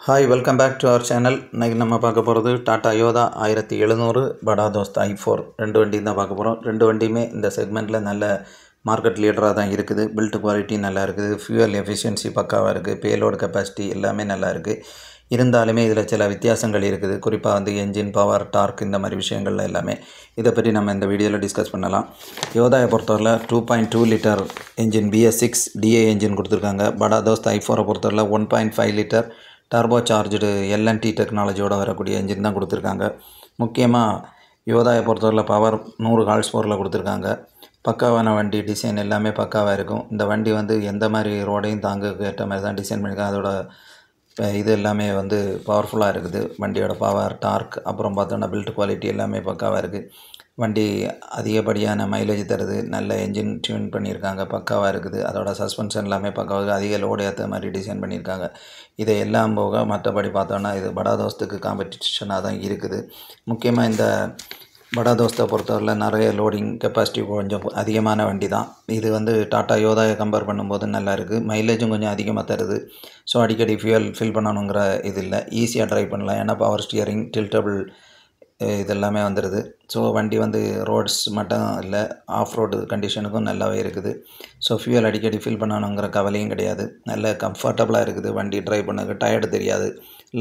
Hi, welcome back to our channel. இன்னைக்கு நம்ம பார்க்க போகிறது டாடா யோதா 1700 படா தோஸ்த் i4 ரெண்டு வண்டி தான் பார்க்க போகிறோம். ரெண்டு வண்டியுமே இந்த செக்மெண்ட்டில் நல்ல மார்க்கெட் லீடராக தான் இருக்குது. பில்ட் குவாலிட்டி நல்லா இருக்குது, ஃபியூயல் எஃபிஷியன்சி பக்காவாக இருக்குது, பேலோடு கெப்பாசிட்டி எல்லாமே நல்லா இருக்குது. இருந்தாலுமே இதில் சில வித்தியாசங்கள் இருக்குது. குறிப்பாக வந்து என்ஜின் பவர், டார்க் இந்த மாதிரி விஷயங்கள்ல எல்லாமே இதை பற்றி நம்ம இந்த வீடியோவில் டிஸ்கஸ் பண்ணலாம். யோதாயை பொறுத்தவரை 2.2 litre engine BS6 DA engine கொடுத்துருக்காங்க. படா தோஸ்த் i4 பொறுத்தவரை 1.5 லிட்டர் டர்போ சார்ஜ்டு LNT டெக்னாலஜியோடு வரக்கூடிய என்ஜின் தான் கொடுத்துருக்காங்க. முக்கியமாக யோதாயை பொறுத்தவரையில் பவர் 100 ஹார்ஸ் பவரில் கொடுத்துருக்காங்க. பக்காவான வண்டி, டிசைன் எல்லாமே பக்காவாக இருக்கும். இந்த வண்டி வந்து எந்த மாதிரி ரோடையும் தாங்க ஏற்ற மாதிரி தான் டிசைன் பண்ணியிருக்காங்க. அதோட இது எல்லாமே வந்து பவர்ஃபுல்லாக இருக்குது. வண்டியோட பவர், டார்க், அப்புறம் பார்த்தோன்னா பில்ட் குவாலிட்டி எல்லாமே பக்காவாக இருக்குது. வண்டி அதிகப்படியான மைலேஜ் தருது. நல்ல என்ஜின் டியூன் பண்ணியிருக்காங்க, பக்காவாக இருக்குது. அதோட சஸ்பென்ஷன் எல்லாமே பக்காவாக அதிக லோடு ஏற்ற மாதிரி டிசைன் பண்ணியிருக்காங்க. இதை எல்லாம் போக மற்றபடி பார்த்தோன்னா இது படா தோஸ்துக்கு காம்படிஷனாக தான் இருக்குது. முக்கியமாக இந்த படா தோஸ்தை பொறுத்தவரையில் நிறைய லோடிங் கெப்பாசிட்டி கொஞ்சம் அதிகமான வண்டி தான். இது வந்து டாட்டா யோதாயை கம்பேர் பண்ணும்போது நல்லா இருக்குது. மைலேஜும் கொஞ்சம் அதிகமாக தருது. ஸோ அடிக்கடி ஃபியூயல் ஃபில் பண்ணணுங்கிற இது இல்லை, ஈஸியாக ட்ரைவ் பண்ணலாம். ஏன்னா பவர் ஸ்டியரிங், டில்டபிள் இதெல்லாமே வந்துடுது. ஸோ வண்டி வந்து ரோட்ஸ் மட்டும் இல்லை, ஆஃப் ரோடு கண்டிஷனுக்கும் நல்லாவே இருக்குது. ஸோ ஃபியூயல் அடிக்கடி ஃபில் பண்ணணுங்கிற கவலையும் கிடையாது. நல்ல கம்ஃபர்டபுளாக இருக்குது. வண்டி ட்ரைவ் பண்ணதுக்கு டயர்டு தெரியாது.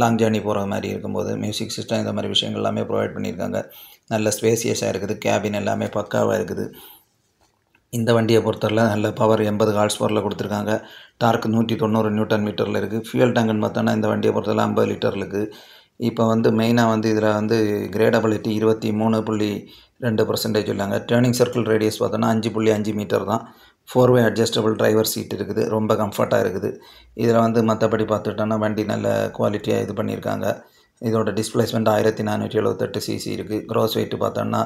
லாங் ஜேர்னி போகிற மாதிரி இருக்கும்போது மியூசிக் சிஸ்டம் இந்த மாதிரி விஷயங்கள் எல்லாமே ப்ரொவைட் பண்ணியிருக்காங்க. நல்ல ஸ்பேசியஸாக இருக்குது. கேபின் எல்லாமே பக்காவாக இருக்குது. இந்த வண்டியை பொறுத்தவரை நல்ல பவர் 80 ஹார்ஸ் பவரில் கொடுத்துருக்காங்க. டார்க் 190 நியூட்டன் மீட்டரில் இருக்குது. ஃபியூயல் டேங்குன்னு பார்த்தோன்னா இந்த வண்டியை பொறுத்தவரை 50 லிட்டர் இருக்குது. இப்போ வந்து மெயினாக வந்து இதில் வந்து கிரேடபிலிட்டி 23.2% சொல்லாங்க. டேர்னிங் சர்க்கிள் ரேடியஸ் பார்த்தோன்னா 5.5 மீட்டர் தான். 4-வே அட்ஜஸ்டபிள் டிரைவர் சீட் இருக்குது. ரொம்ப கம்ஃபர்ட்டாக இருக்குது. இதில் வந்து மற்றபடி பார்த்துட்டோன்னா வண்டி நல்ல குவாலிட்டியாக இது பண்ணியிருக்காங்க. இதோட டிஸ்பிளேஸ்மெண்ட் 1478 cc இருக்குது. க்ராஸ் வெயிட்டு பார்த்தோன்னா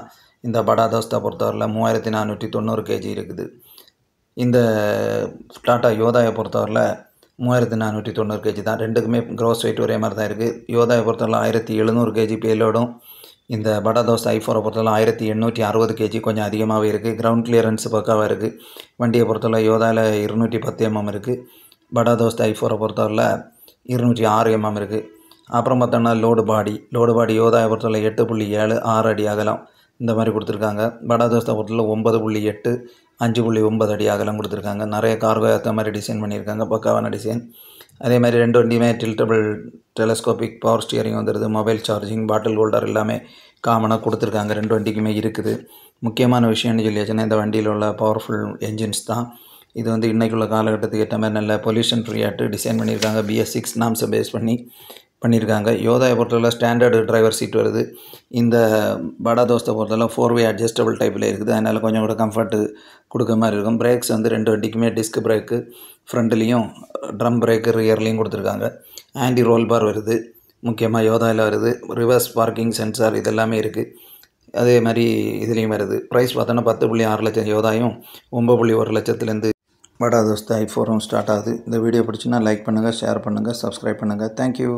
இந்த படா தோஸ்தை பொறுத்தவரையில் 3490 kg இருக்குது. இந்த டாட்டா யோதாயை பொறுத்தவரையில் 3490 kg தான். ரெண்டுக்குமே க்ராஸ் வெயிட் ஒரே மாதிரி தான் இருக்குது. யோதாயை பொறுத்தவரை 1700 kg பேலோடும், இந்த படா தோஸ்த் i4 பொறுத்தவரை 1860 kg கொஞ்சம் அதிகமாகவே இருக்குது. கிரவுண்ட் கிளியரன்ஸ் பக்காவாக இருக்குது. வண்டியை பொறுத்தவரை யோதாவில் 210 mm இருக்குது. படா தோஸ்த் i4 பொறுத்தவரையில் 206 mm இருக்குது. அப்புறம் பார்த்தோன்னா லோடு பாடி யோதாயை பொறுத்தவரை 8.7 6 அடி அகலம் இந்த மாதிரி கொடுத்துருக்காங்க. படா தோஸ்தை பொறுத்தவரை 9.8 5.9 அடி அகலம் கொடுத்துருக்காங்க. நிறைய கார்கோ ஏற்ற மாதிரி டிசைன் பண்ணியிருக்காங்க, பக்காவான டிசைன். அதே மாதிரி ரெண்டு வண்டியுமே டில்டபிள் டெலஸ்கோபிக் பவர் ஸ்டியரிங் வந்துடுது. மொபைல் சார்ஜிங், பாட்டில் ஹோல்டர் எல்லாமே காமனாக கொடுத்துருக்காங்க. ரெண்டு வண்டிக்குமே இருக்குது. முக்கியமான விஷயம்னு சொல்லியாச்சுன்னா இந்த வண்டியில் உள்ள பவர்ஃபுல் என்ஜின்ஸ் தான். இது வந்து இன்றைக்குள்ள காலகட்டத்துக்கு ஏற்ற மாதிரி நல்ல பொல்யூஷன் ஃப்ரீயாட்டு டிசைன் பண்ணியிருக்காங்க. BS6 நாம்ஸை பேஸ் பண்ணியிருக்காங்க. யோதாயை பொறுத்தவரை ஸ்டாண்டர்டு டிரைவர் சீட் வருது. இந்த படா தோஸ்தை பொறுத்தவரை 4-வே அட்ஜஸ்டபிள் டைப்பில் இருக்குது. அதனால் கொஞ்சம் கூட கம்ஃபர்ட்டு கொடுக்க மாதிரி இருக்கும். பிரேக்ஸ் வந்து ரெண்டு வண்டிக்குமே டிஸ்க் பிரேக்கு ஃப்ரண்ட்லேயும், ட்ரம் பிரேக்கு ரியர்லேயும் கொடுத்துருக்காங்க. ஆன்டி ரோல் பார் வருது. முக்கியமாக யோதாவில் வருது. ரிவர்ஸ் பார்க்கிங் சென்சார் இதெல்லாமே இருக்குது. அதே மாதிரி இதுலேயும் வருது. ப்ரைஸ் பார்த்தோன்னா 10.6 லட்சம் யோதாயும் 9.1 லட்சத்துலேருந்து படா தோஸ்த் i4 ஸ்டார்ட் ஆகுது. இந்த வீடியோ பிடிச்சுன்னா லைக் பண்ணுங்கள், ஷேர் பண்ணுங்கள், சப்ஸ்கிரைப் பண்ணுங்கள். தேங்க்யூ.